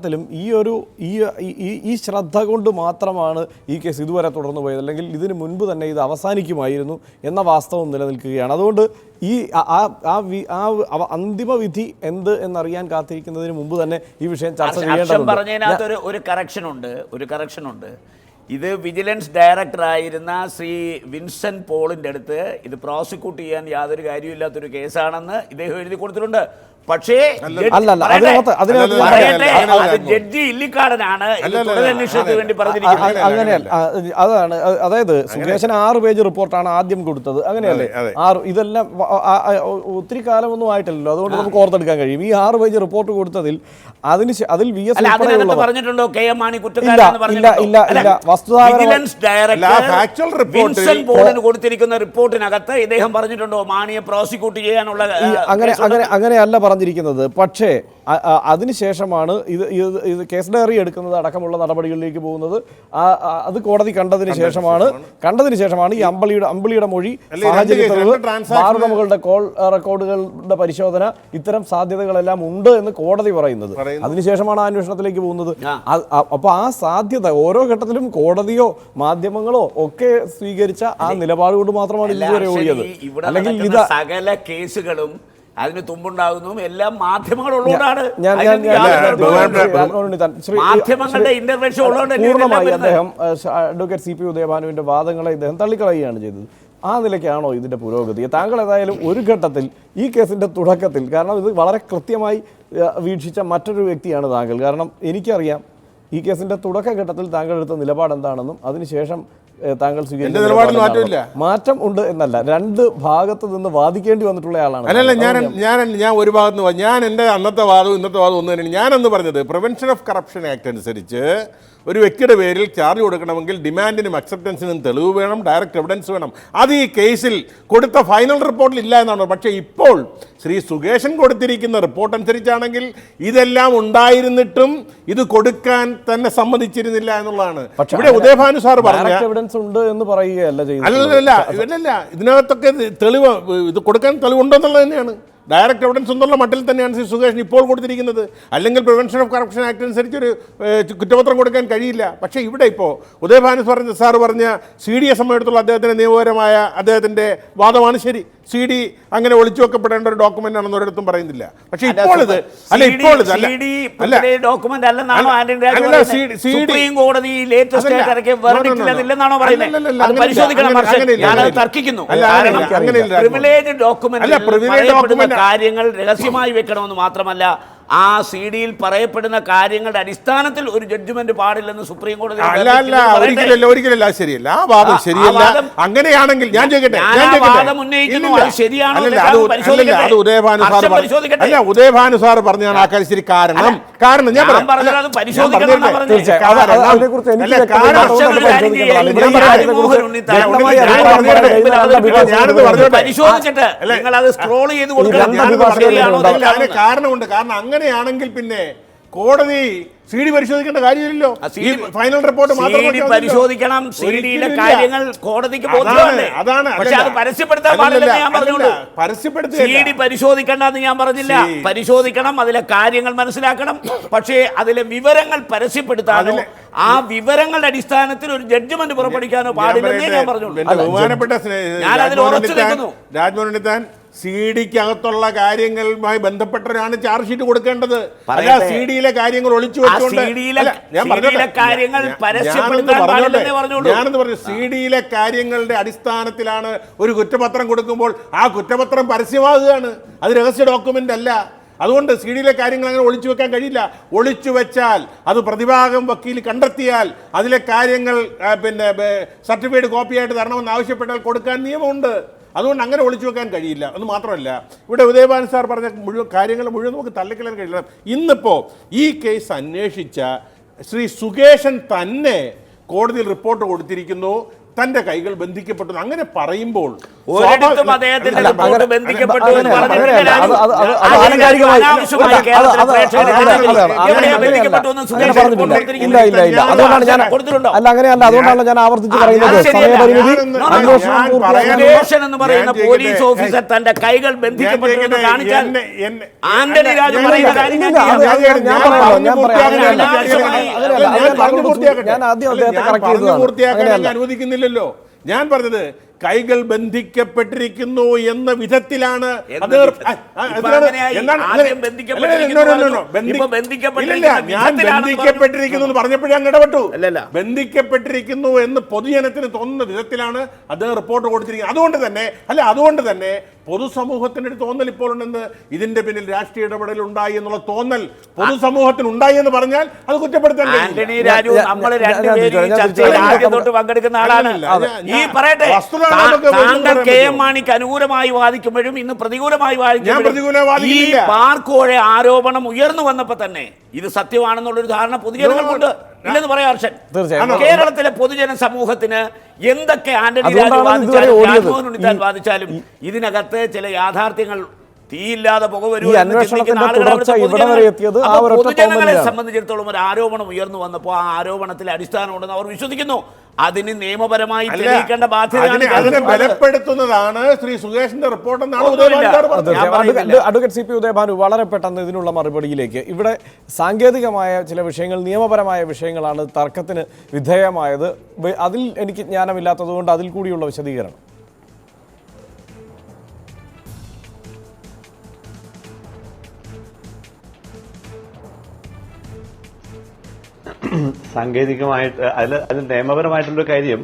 ഘട്ടത്തിലും ഈ ശ്രദ്ധ കൊണ്ട് മാത്രമാണ് ഈ കേസ് ഇതുവരെ തുടർന്നു പോയത്, അല്ലെങ്കിൽ ഇതിനു മുൻപ് തന്നെ ഇത് അവസാനിക്കുമായിരുന്നു എന്ന വാസ്തവം നിലനിൽക്കുകയാണ്. അതുകൊണ്ട് ഈ അന്തിമ വിധി എന്ത് എന്നറിയാൻ കാത്തിരിക്കുന്നതിന് മുമ്പ് തന്നെ ഈ വിഷയം ചർച്ച ചെയ്യേണ്ടതുണ്ട്. ഒരു കറക്ഷൻ ഉണ്ട്. ഇത് വിജിലൻസ് ഡയറക്ടറായിരുന്ന ശ്രീ വിൻസെന്റ് പോളിൻ്റെ അടുത്ത് ഇത് പ്രോസിക്യൂട്ട് ചെയ്യാൻ യാതൊരു കാര്യമില്ലാത്തൊരു കേസാണെന്ന് ഇദ്ദേഹം എഴുതി കൊടുത്തിട്ടുണ്ട്. പക്ഷേ ജഡ്ജി ഇല്ലിക്കാടനാണ് തുടരന്വേഷണത്തിന് വേണ്ടി പറഞ്ഞിരിക്കുന്നത്. അങ്ങനെയല്ല, അതാണ്. അതായത് സുകേശൻ 6 പേജ് റിപ്പോർട്ടാണ് ആദ്യം കൊടുത്തത്, അങ്ങനെയല്ലേ? ഇതെല്ലാം ഒത്തിരി കാലമൊന്നും ആയിട്ടില്ലല്ലോ, അതുകൊണ്ട് നമുക്ക് ഓർത്തെടുക്കാൻ കഴിയും. ഈ 6 പേജ് റിപ്പോർട്ട് കൊടുത്തതിൽ അതിൽ VS പറഞ്ഞിട്ടുണ്ടോ കെ എം മാണി കൊടുത്തിരിക്കുന്ന റിപ്പോർട്ടിനകത്ത് ഇദ്ദേഹം പറഞ്ഞിട്ടുണ്ടോ മാണിയെ പ്രോസിക്യൂട്ട് ചെയ്യാനുള്ള? അങ്ങനെയല്ല പറഞ്ഞിരിക്കുന്നത്. പക്ഷേ അതിനുശേഷമാണ് ഇത് കേസ് ഡയറി എടുക്കുന്നത് അടക്കമുള്ള നടപടികളിലേക്ക് പോകുന്നത്. അത് കോടതി കണ്ടതിന് ശേഷമാണ് ഈ അമ്പിളിയുടെ മൊഴി, സാഹചര്യ തെളിവ്, ബാറുടമകളുടെ കോൾ റെക്കോർഡുകളുടെ പരിശോധന, ഇത്തരം സാധ്യതകളെല്ലാം ഉണ്ട് എന്ന് കോടതി പറയുന്നത്. അതിനുശേഷമാണ് അന്വേഷണത്തിലേക്ക് പോകുന്നത്. അപ്പൊ ആ സാധ്യത ഓരോ ഘട്ടത്തിലും കോടതിയോ മാധ്യമങ്ങളോ ഒക്കെ സ്വീകരിച്ച ആ നിലപാട് കൊണ്ട് മാത്രമാണ് ഇതുവരെ ഓടിയത്. അല്ലെങ്കിൽ ഇത് സകല കേസുകളും അതിന് തുമ്പുണ്ടാകുന്നു എല്ലാം മാധ്യമങ്ങളുള്ളതുകൊണ്ടാണ്. മാധ്യമങ്ങളുടെ ഇന്റർവെൻഷൻ ഉള്ളതുകൊണ്ട് പൂർണ്ണമായി അദ്ദേഹം അഡ്വക്കേറ്റ് CP ഉദയഭാനുവിന്റെ വാദങ്ങളെ ഇദ്ദേഹം തള്ളിക്കളയുകയാണ് ചെയ്തത്. ആ നിലയ്ക്കാണോ ഇതിന്റെ പുരോഗതി? താങ്കൾ ഏതായാലും ഒരു ഘട്ടത്തിൽ ഈ കേസിന്റെ തുടക്കത്തിൽ, കാരണം ഇത് വളരെ കൃത്യമായി വീക്ഷിച്ച മറ്റൊരു വ്യക്തിയാണ് താങ്കൾ, കാരണം എനിക്കറിയാം ഈ കേസിന്റെ തുടക്കഘട്ടത്തിൽ താങ്കൾ എടുത്ത നിലപാട് എന്താണെന്നും അതിനുശേഷം താങ്കൾ സ്വീകരിച്ച മാറ്റം ഉണ്ട് എന്നല്ല, 2 ഭാഗത്ത് നിന്ന് വാദിക്കേണ്ടി വന്നിട്ടുള്ള ആളാണ്. അല്ലല്ല, ഞാൻ ഒരു ഭാഗത്ത് നിന്ന് ഞാൻ എൻ്റെ അന്നത്തെ വാദവും ഇന്നത്തെ വാദവും ഒന്ന് തന്നെയാണ്. ഞാനെന്ന് പറഞ്ഞത് പ്രിവെൻഷൻ ഓഫ് കറപ്ഷൻ ആക്ട് അനുസരിച്ച് ഒരു വ്യക്തിയുടെ പേരിൽ ചാർജ് കൊടുക്കണമെങ്കിൽ ഡിമാൻഡിനും അക്സെപ്റ്റൻസിനും തെളിവ് വേണം, ഡയറക്റ്റ് എവിഡൻസ് വേണം. അത് ഈ കേസിൽ കൊടുത്ത ഫൈനൽ റിപ്പോർട്ടിൽ ഇല്ല എന്നാണ്. പക്ഷേ ഇപ്പോൾ ശ്രീ സുകേശൻ കൊടുത്തിരിക്കുന്ന റിപ്പോർട്ട് അനുസരിച്ചാണെങ്കിൽ ഇതെല്ലാം ഉണ്ടായിരുന്നിട്ടും ഇത് കൊടുക്കാൻ തന്നെ സമ്മതിച്ചിരുന്നില്ല എന്നുള്ളതാണ്. ഇവിടെ ഉദയഭാനു സാർ പറഞ്ഞ എവിഡൻസ് ഉണ്ട് എന്ന് പറയുകയല്ല ചെയ്യുന്നത്. അല്ലല്ല, ഇതിനകത്തൊക്കെ തെളിവ്, ഇത് കൊടുക്കാൻ തെളിവുണ്ടോ എന്നുള്ളത് തന്നെയാണ്. ഡയറക്റ്റ് എവിഡൻസ് എന്നുള്ള മട്ടിൽ തന്നെയാണ് ശ്രീ സുകേഷൻ ഇപ്പോൾ കൊടുത്തിരിക്കുന്നത്. അല്ലെങ്കിൽ പ്രിവെൻഷൻ ഓഫ് കറപ്ഷൻ ആക്ട് അനുസരിച്ച് ഒരു കുറ്റപത്രം കൊടുക്കാൻ കഴിയില്ല. പക്ഷേ ഇവിടെ ഇപ്പോൾ ഉദയഭാനു സാർ പറഞ്ഞ CD സംബന്ധിച്ചിടത്തോളം അദ്ദേഹത്തിൻ്റെ നിയമപരമായ അദ്ദേഹത്തിൻ്റെ വാദമാണ് ശരി. CD അങ്ങനെ ഒളിച്ചു വെക്കപ്പെടേണ്ട ഒരു ഡോക്യുമെന്റ് ആണെന്ന് ഒരിടത്തും പറയുന്നില്ല. പക്ഷേ ഇപ്പോൾ ഇത് കാര്യങ്ങൾ രഹസ്യമായി വെക്കണമെന്ന് മാത്രമല്ല, ആ CD-യിൽ പറയപ്പെടുന്ന കാര്യങ്ങളുടെ അടിസ്ഥാനത്തിൽ ഒരു ജഡ്ജ്മെന്റ് പാടില്ലെന്ന് സുപ്രീം കോടതി. ഒരിക്കലല്ല, ശരിയല്ല, ആ വാദം ശരിയല്ല. അങ്ങനെയാണെങ്കിൽ ഞാൻ ഉദയഭാനു സാർ പറഞ്ഞാണ് ആ കാര്യം ശരി. കാരണം ഞാൻ കാരണമുണ്ട്. കാരണം അങ്ങനെയാണെങ്കിൽ പിന്നെ കോടതി CD പരിശോധിക്കേണ്ട കാര്യമില്ലല്ലോ. ഫൈനൽ റിപ്പോർട്ട് പരിശോധിക്കണം. CD-യിലെ കാര്യങ്ങൾ കോടതിക്ക് ബോധ്യമാണ്. അതാണ്. പക്ഷെ അത് പരസ്യപ്പെടുത്താൻ പാടില്ലെന്ന് ഞാൻ പറഞ്ഞോളൂ. CD പരിശോധിക്കേണ്ടെന്ന് ഞാൻ പറഞ്ഞില്ല. പരിശോധിക്കണം, അതിലെ കാര്യങ്ങൾ മനസ്സിലാക്കണം. പക്ഷേ അതിലെ വിവരങ്ങൾ പരസ്യപ്പെടുത്താനോ ആ വിവരങ്ങളുടെ അടിസ്ഥാനത്തിൽ ഒരു ജഡ്ജ്മെന്റ് പുറപ്പെടുവിക്കാനോ പാടില്ലെന്നേ ഞാൻ പറഞ്ഞോളൂ. ഞാൻ അതിൽ ഉറച്ചു നിൽക്കുന്നു. രാജ്മോഹൻ ഉണ്ണിത്താൻ CD-ക്കകത്തുള്ള കാര്യങ്ങളുമായി ബന്ധപ്പെട്ടവരാണ് ചാർജ് ഷീറ്റ് കൊടുക്കേണ്ടത്. അല്ല CD-യിലെ കാര്യങ്ങൾ ഒളിച്ചു വെച്ചുകൊണ്ട് ഞാനെന്ന് പറഞ്ഞു CD-യിലെ കാര്യങ്ങളുടെ അടിസ്ഥാനത്തിലാണ് ഒരു കുറ്റപത്രം കൊടുക്കുമ്പോൾ ആ കുറ്റപത്രം പരസ്യമാകുകയാണ്. അത് രഹസ്യ ഡോക്യുമെന്റ് അല്ല. അതുകൊണ്ട് CD-യിലെ കാര്യങ്ങൾ അങ്ങനെ ഒളിച്ചു വെക്കാൻ കഴിയില്ല. ഒളിച്ചു വെച്ചാൽ അത് പ്രതിഭാഗം വക്കീൽ കണ്ടെത്തിയാൽ അതിലെ കാര്യങ്ങൾ സർട്ടിഫൈഡ് കോപ്പിയായിട്ട് തരണമെന്ന് ആവശ്യപ്പെട്ടാൽ കൊടുക്കാൻ നിയമമുണ്ട്. അതുകൊണ്ട് അങ്ങനെ ഒളിച്ചു വെക്കാൻ കഴിയില്ല. എന്ന് മാത്രമല്ല, ഇവിടെ ഉദയഭാനു സാർ പറഞ്ഞ കാര്യങ്ങൾ മുഴുവൻ നമുക്ക് തള്ളിക്കളയാൻ കഴിയില്ല. ഇന്നിപ്പോൾ ഈ കേസ് അന്വേഷിച്ച ശ്രീ സുകേശൻ തന്നെ കോടതിയിൽ റിപ്പോർട്ട് കൊടുത്തിരിക്കുന്നു. തന്റെ കൈകൾ ബന്ധിക്കപ്പെട്ടു അങ്ങനെ പറയുമ്പോൾ ഒരിടത്തും അദ്ദേഹത്തിന്റെ റിപ്പോർട്ട് ബന്ധിക്കപ്പെട്ടു എന്ന് പറഞ്ഞിട്ടില്ല. അങ്ങനെയല്ല, അതുകൊണ്ടാണ് ഞാൻ ആവർത്തിച്ച് പറയുന്നത് സമയപരിമിതി എന്ന് പറയുന്ന പോലീസ് ഓഫീസർ തന്റെ കൈകൾ ബന്ധിക്കപ്പെട്ടു എന്ന് കാണിച്ചാൽ ആന്റണി രാജു പറയുന്ന കാര്യങ്ങൾ അനുവദിക്കുന്നില്ലല്ലോ. ഞാൻ പറഞ്ഞത് കൈകൾ ബന്ധിക്കപ്പെട്ടിരിക്കുന്നു എന്ന വിധത്തിലാണ് അത്. ഞാൻ ബന്ധിക്കപ്പെട്ടിരിക്കുന്നു എന്ന് പറഞ്ഞപ്പോഴേ അങ്ങ് ഇടപെട്ടു. ബന്ധിക്കപ്പെട്ടിരിക്കുന്നു എന്ന് പൊതുജനത്തിന് തോന്നുന്ന വിധത്തിലാണ് അദ്ദേഹം റിപ്പോർട്ട് കൊടുത്തിരിക്കുന്നത്. അതുകൊണ്ട് തന്നെ പൊതുസമൂഹത്തിന്റെ ഒരു തോന്നൽ ഇപ്പോൾ ഉണ്ടെന്ന്, ഇതിന്റെ പിന്നിൽ രാഷ്ട്രീയ ഇടപെടൽ ഉണ്ടായി എന്നുള്ള തോന്നൽ പൊതുസമൂഹത്തിന് ഉണ്ടായി എന്ന് പറഞ്ഞാൽ അത് കുറ്റപ്പെടുത്താൻ ആന്റണി രാജു നമ്മൾ രണ്ടുപേരും ചർച്ചയിൽ ആദ്യം തൊട്ട് പങ്കെടുക്കുന്ന ആളാണ്. ഈ പറയട്ടെ, താങ്കൾ കെ എം മാണിക്ക് അനുകൂലമായി വാദിക്കുമ്പോഴും ഇന്ന് പ്രതികൂലമായി വാദിക്കുമ്പോഴും ഈ പാർക്കോഴ ആരോപണം ഉയർന്നു വന്നപ്പോ തന്നെ ഇത് സത്യമാണെന്നുള്ളൊരു ധാരണ പൊതുജനങ്ങൾക്കുണ്ട് ഇല്ലെന്ന് പറയാം ഹർഷൻ. കേരളത്തിലെ പൊതുജന സമൂഹത്തിന് എന്തൊക്കെ ആന്റണി രാജു വാദിച്ചാലും രാജ്മോഹൻ ഉണ്ണിത്താൻ വാദിച്ചാലും ഇതിനകത്ത് ചില യാഥാർത്ഥ്യങ്ങൾ തീയില്ലാതെ പുക വരുമെന്ന് ചിന്തിക്കുന്ന ആളുകളെ പൊതുജനങ്ങളെ സംബന്ധിച്ചിടത്തോളം ഒരു ആരോപണം ഉയർന്നു വന്നപ്പോൾ ആ ആരോപണത്തിൽ അടിസ്ഥാനമുണ്ടെന്ന് അവർ വിശ്വസിക്കുന്നു. അതിന് നിയമപരമായി തെളിയിക്കേണ്ട ബാധ്യത ബലപ്പെടുത്തുന്നതാണ് ശ്രീ സുകേഷിന്റെ റിപ്പോർട്ട് എന്നാണ് അഡ്വക്കേറ്റ് സി പി ഉദയഭാനു. വളരെ പെട്ടെന്ന് ഇതിനുള്ള മറുപടിയിലേക്ക്. ഇവിടെ സാങ്കേതികമായ ചില വിഷയങ്ങൾ, നിയമപരമായ വിഷയങ്ങളാണ് തർക്കത്തിന് വിധേയമായത്. അതിൽ എനിക്ക് ജ്ഞാനമില്ലാത്തത് കൊണ്ട് അതിൽ കൂടിയുള്ള വിശദീകരണം. സാങ്കേതികമായിട്ട് അതിൽ നിയമപരമായിട്ടുള്ള കാര്യം,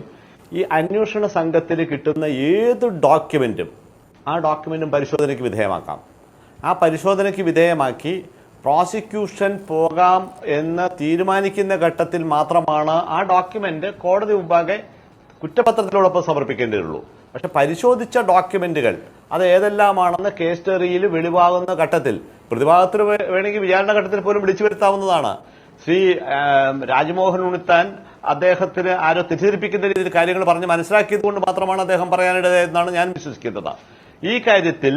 ഈ അന്വേഷണ സംഘത്തിന് കിട്ടുന്ന ഏത് ഡോക്യുമെന്റും ആ ഡോക്യുമെന്റും പരിശോധനയ്ക്ക് വിധേയമാക്കാം. ആ പരിശോധനയ്ക്ക് വിധേയമാക്കി പ്രോസിക്യൂഷൻ പോകാം എന്ന് തീരുമാനിക്കുന്ന ഘട്ടത്തിൽ മാത്രമാണ് ആ ഡോക്യുമെന്റ് കോടതി മുമ്പാകെ കുറ്റപത്രത്തിനോടൊപ്പം സമർപ്പിക്കേണ്ടതുള്ളൂ. പക്ഷെ പരിശോധിച്ച ഡോക്യുമെന്റുകൾ അത് ഏതെല്ലാമാണെന്ന് കേസ് സ്റ്റഡിയിൽ വെളിവാകുന്ന ഘട്ടത്തിൽ, പ്രതിഭാഗത്തിന് വേണമെങ്കിൽ വിചാരണ ഘട്ടത്തിൽ പോലും വിളിച്ചു വരുത്താവുന്നതാണ്. ശ്രീ രാജ്മോഹൻ ഉണ്ണിത്താൻ അദ്ദേഹത്തിന് ആരോ തെറ്റിദ്ധരിപ്പിക്കുന്ന രീതിയിൽ കാര്യങ്ങൾ പറഞ്ഞ് മനസ്സിലാക്കിയത് കൊണ്ട് മാത്രമാണ് അദ്ദേഹം പറയാനിടയെന്നാണ് ഞാൻ വിശ്വസിക്കുന്നത്. ഈ കാര്യത്തിൽ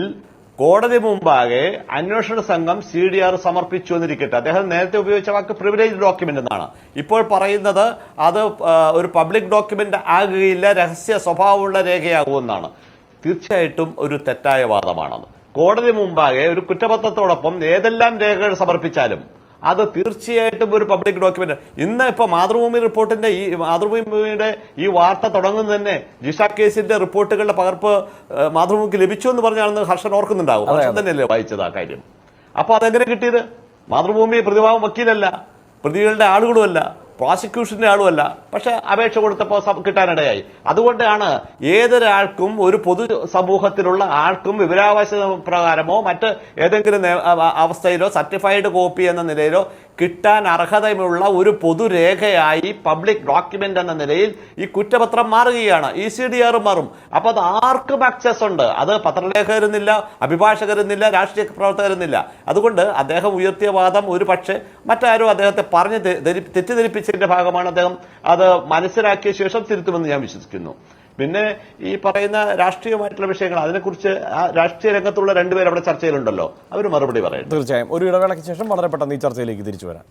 കോടതി മുമ്പാകെ അന്വേഷണ സംഘം CDR സമർപ്പിച്ചു എന്നിരിക്കട്ടെ. അദ്ദേഹം നേരത്തെ ഉപയോഗിച്ച വാക്ക് പ്രിവിലേജ് ഡോക്യുമെന്റ് എന്നാണ്. ഇപ്പോൾ പറയുന്നത് അത് ഒരു പബ്ലിക് ഡോക്യുമെന്റ് ആകുകയില്ല, രഹസ്യ സ്വഭാവമുള്ള രേഖയാകുമെന്നാണ്. തീർച്ചയായിട്ടും ഒരു തെറ്റായ വാദമാണത്. കോടതി മുമ്പാകെ ഒരു കുറ്റപത്രത്തോടൊപ്പം ഏതെല്ലാം രേഖകൾ സമർപ്പിച്ചാലും അത് തീർച്ചയായിട്ടും ഒരു പബ്ലിക് ഡോക്യുമെന്റ്. ഇന്ന് ഇപ്പൊ മാതൃഭൂമി റിപ്പോർട്ടിന്റെ മാതൃഭൂമിയുടെ ഈ വാർത്ത തുടങ്ങുന്നത് തന്നെ ജിഷ കേസിന്റെ റിപ്പോർട്ടുകളുടെ പകർപ്പ് മാതൃഭൂമിക്ക് ലഭിച്ചു എന്ന് പറഞ്ഞാണെന്ന് ഹർഷൻ ഓർക്കുന്നുണ്ടാവും. ഹർഷൻ തന്നെയല്ലേ വായിച്ചത് ആ കാര്യം? അപ്പൊ അതെങ്ങനെ കിട്ടിയത്? മാതൃഭൂമി പ്രതിഭാഗം വക്കീലല്ല, പ്രതികളുടെ ആളുകളുമല്ല, പ്രോസിക്യൂഷന്റെ ആളുമല്ല. പക്ഷെ അപേക്ഷ കൊടുത്തപ്പോൾ കിട്ടാനിടയായി. അതുകൊണ്ടാണ് ഏതൊരാൾക്കും, ഒരു പൊതു സമൂഹത്തിലുള്ള ആൾക്കും വിവരാവകാശ പ്രകാരമോ മറ്റ് ഏതെങ്കിലും അവസ്ഥയിലോ സർട്ടിഫൈഡ് കോപ്പി എന്ന നിലയിലോ കിട്ടാൻ അർഹതയുള്ള ഒരു പൊതുരേഖയായി പബ്ലിക് ഡോക്യുമെന്റ് എന്ന നിലയിൽ ഈ കുറ്റപത്രം മാറുകയാണ്. CDR മാറും. അപ്പൊ അത് ആർക്കും ആക്സസ് ഉണ്ട്. അത് പത്രലേഖകരെന്നില്ല, അഭിഭാഷകരെന്നില്ല, രാഷ്ട്രീയ പ്രവർത്തകരെന്നില്ല. അതുകൊണ്ട് അദ്ദേഹം ഉയർത്തിയ വാദം ഒരു പക്ഷേ മറ്റാരോ അദ്ദേഹത്തെ പറഞ്ഞ് തെറ്റിദ്ധരിപ്പിച്ചതിന്റെ ഭാഗമാണ്. അദ്ദേഹം അത് മനസ്സിലാക്കിയ ശേഷം തിരുത്തുമെന്ന് ഞാൻ വിശ്വസിക്കുന്നു. പിന്നെ ഈ പറയുന്ന രാഷ്ട്രീയമായിട്ടുള്ള വിഷയങ്ങൾ, അതിനെക്കുറിച്ച് രാഷ്ട്രീയ രംഗത്തുള്ള രണ്ടുപേർ അവിടെ ചർച്ചയിലുണ്ടല്ലോ, അവർ മറുപടി പറയും. തീർച്ചയായും ഒരു ഇടവേളയ്ക്ക് ശേഷം വളരെ പെട്ടെന്ന് ഈ ചർച്ചയിലേക്ക് തിരിച്ചു വരാം.